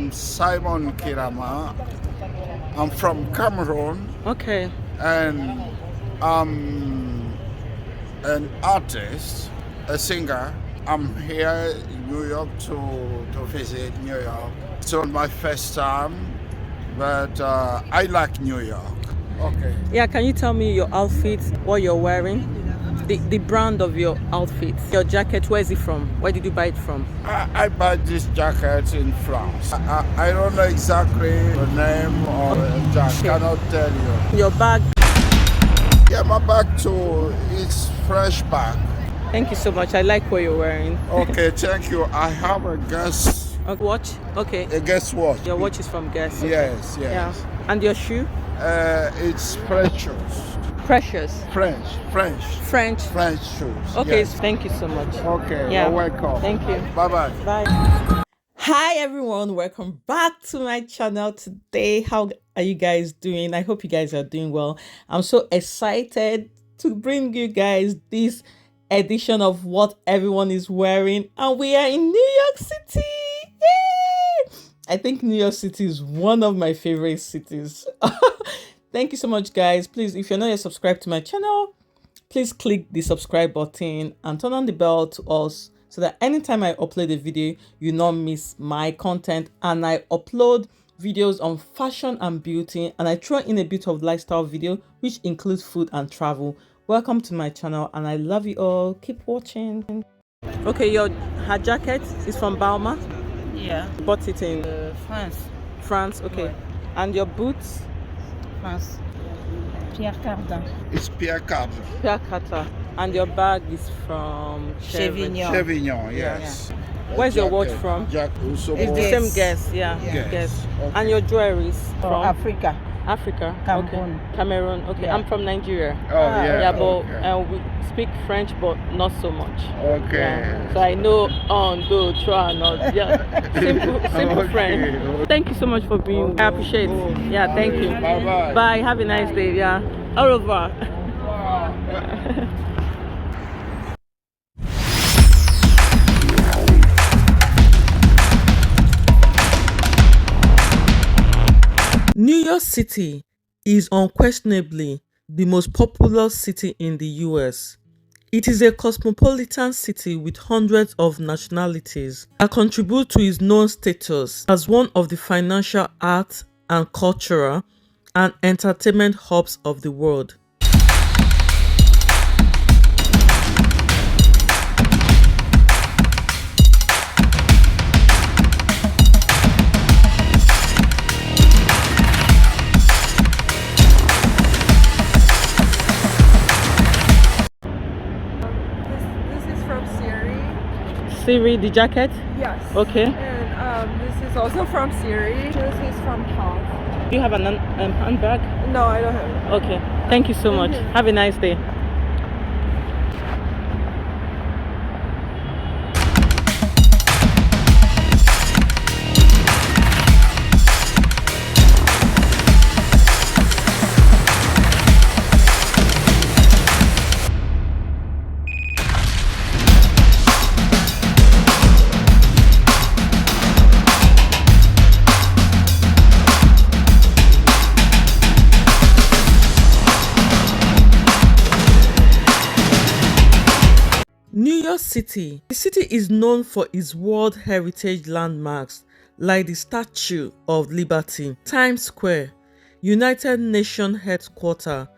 I'm Simon Kirama. I'm from Cameroon. Okay. And I'm an artist, a singer. I'm here in New York to visit New York. It's not my first time, but I like New York. Okay. Yeah, can you tell me your outfit, what you're wearing? The brand of your outfit. Your jacket, where is it from? Where did you buy it from? I bought this jacket in France. I don't know exactly the name or the jacket. Okay. Cannot tell you. Your bag. Yeah, my bag too. It's fresh bag. Thank you so much. I like what you're wearing. Okay, thank you. I have a Guess. A watch? Okay. A Guess watch. Your watch is from Guess. Okay. Yes, yes. Yeah. And your shoe? It's Precious. Precious. French shoes. Okay, Yes. thank you so much. Okay, Yeah. you're welcome. Thank you. Bye-bye. Bye. Hi everyone, welcome back to my channel today. How are you guys doing? I hope you guys are doing well. I'm so excited to bring you guys this edition of what everyone is wearing, and we are in New York City. Yay! I think New York City is one of my favorite cities. Thank you so much, guys. Please, if you're not yet subscribed to my channel, please click the subscribe button and turn on the bell to us so that anytime I upload a video, you not miss my content. And I upload videos on fashion and beauty, and I throw in a bit of lifestyle video, which includes food and travel. Welcome to my channel, and I love you all. Keep watching. Okay, her jacket is from Balmain. Yeah. Bought it in France. Okay. Ouais. And your boots? France. Pierre Cardin. It's Pierre Cardin. Pierre Cardin. And your bag is from Chevignon. Chevignon, yes. Where's your watch from? Jack also It's bought- the Same Guess, yeah. Yes. Guess. Okay. And your jewelry is Oh, from Africa. Africa. Cameroon. Okay. Cameroon. Okay. Yeah. I'm from Nigeria. Oh, yeah. Yeah, but okay. we speak French, but not so much. Okay. Yeah. So I know on, do, try, not. Yeah. Simple Okay. French. Thank you so much for being. I appreciate it. Yeah. Thank you. Bye-bye. Bye. Have a nice day. Yeah. Au revoir. New York City is unquestionably the most populous city in the US. It is a cosmopolitan city with hundreds of nationalities that contribute to its known status as one of the financial, art, and cultural and entertainment hubs of the world. This is from Siri. Siri, the jacket? Yes. Okay. And this is also from Siri. This is from Tom. Do you have an handbag? No, I don't have it. Okay. Thank you so much. Have a nice day. New York City. The city is known for its World Heritage landmarks like the Statue of Liberty, Times Square, United Nations Headquarters,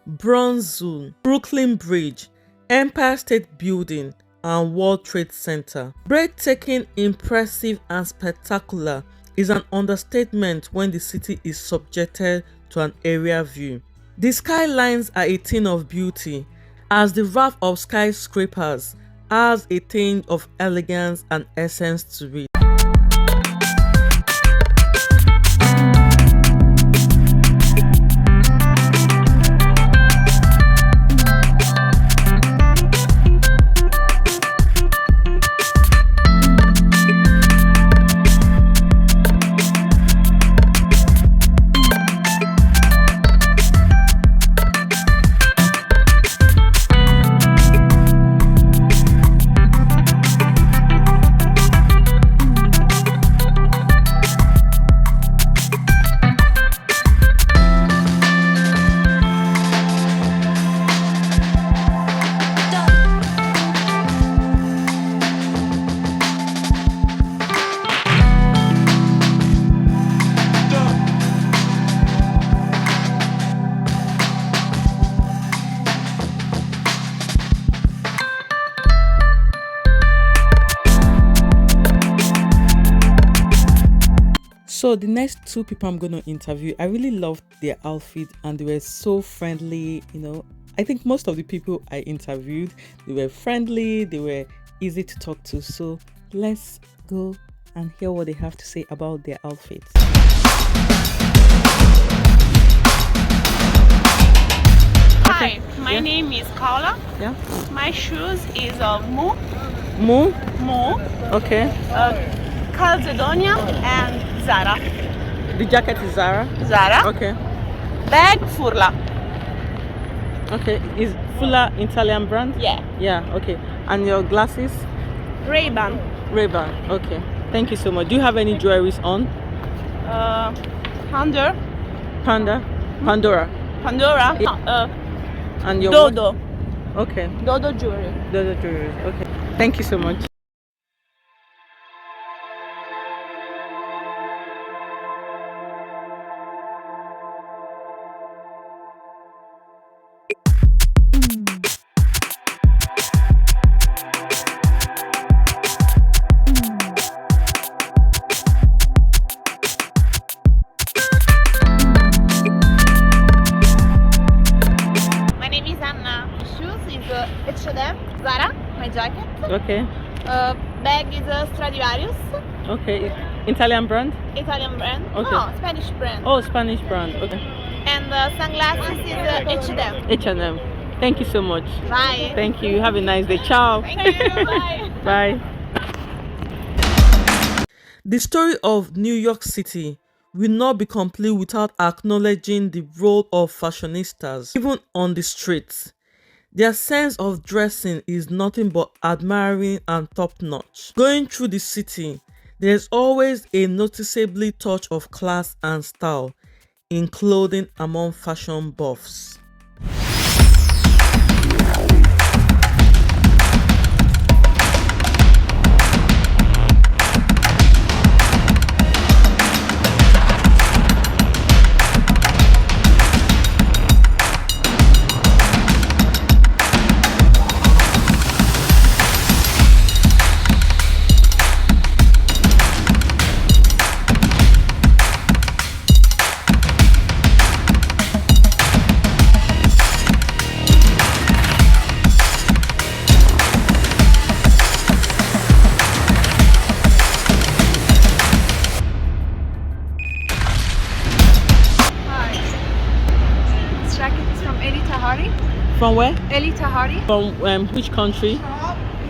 Bronx Zoo, Brooklyn Bridge, Empire State Building, and World Trade Center. Breathtaking, impressive, and spectacular is an understatement when the city is subjected to an aerial view. The skylines are a thing of beauty, as the raft of skyscrapers has a tinge of elegance and essence to it. So the next two people I'm going to interview, I really loved their outfit and they were so friendly. I think most of the people I interviewed, they were friendly, they were easy to talk to. So let's go and hear what they have to say about their outfits. Hi, my name is Carla. Yeah. My shoes is Mu, Okay. Calzedonia and Zara. The jacket is Zara. Okay. Bag Furla. Okay. Is Fula Italian brand? Yeah. Okay. And your glasses? Ray-Ban. Ray-Ban. Okay. Thank you so much. Do you have any jewelries on? Pandora. Pandora. And your Dodo. What? Okay. Dodo jewelry. Dodo jewelry. Okay. Thank you so much. My name is Anna. Shoes is H&M, Zara, my jacket. Okay. Bag is Stradivarius, Okay. Italian brand? Italian brand. Okay. No, Spanish brand. Oh, Spanish brand. Okay. And sunglasses is H&M. H&M. Thank you so much. Bye. Thank you. Have a nice day. Ciao. Thank you. Bye. Bye. The story of New York City will not be complete without acknowledging the role of fashionistas, even on the streets. Their sense of dressing is nothing but admiring and top-notch. Going through the city, there's always a noticeably touch of class and style in clothing among fashion buffs. This jacket is from Eli Tahari. From where? Eli Tahari. From which country?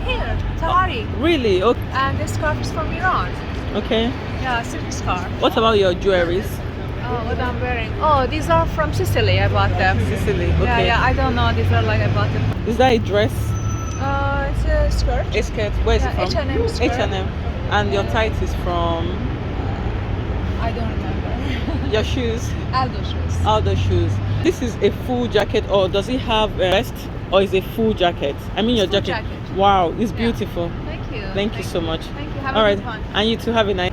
Here, Tahari. Really? Okay. And this scarf is from Iran. Okay. Yeah, silk scarf. What about your jewelries? What I'm wearing. Oh, these are from Sicily. I bought them. Sicily. Okay. Yeah. I don't know. These are like I bought them. Is that a dress? It's a skirt. A skirt. Where is Yeah, it from? H&M skirt. H&M. And your tights is from I don't remember. your shoes? Aldo shoes. Other shoes. This is a full jacket, or does it have a vest, or is it a full jacket? I mean your Full jacket. jacket. Wow, it's beautiful. Thank you. Thank you so much. Thank you. Have All a right, good one. and you too, have a nice.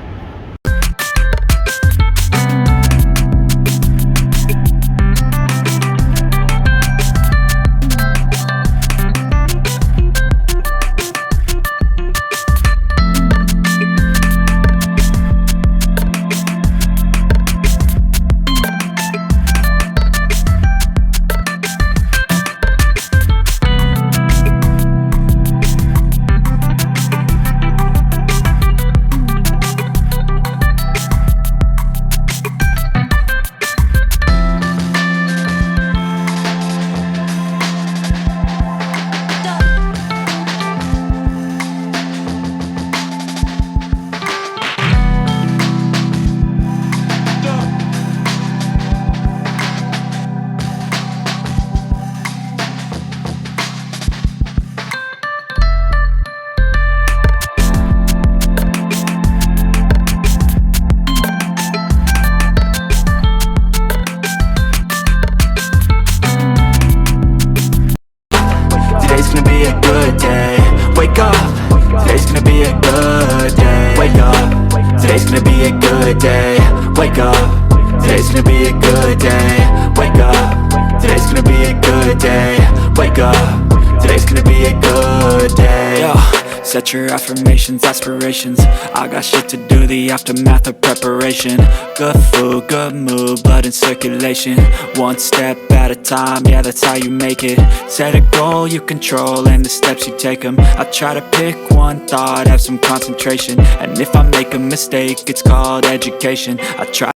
Set your affirmations, aspirations. I got shit to do, the aftermath of preparation. Good food, good mood, blood in circulation. One step at a time, yeah, that's how you make it. Set a goal you control and the steps you take them. I try to pick one thought, have some concentration. And if I make a mistake, it's called education. I try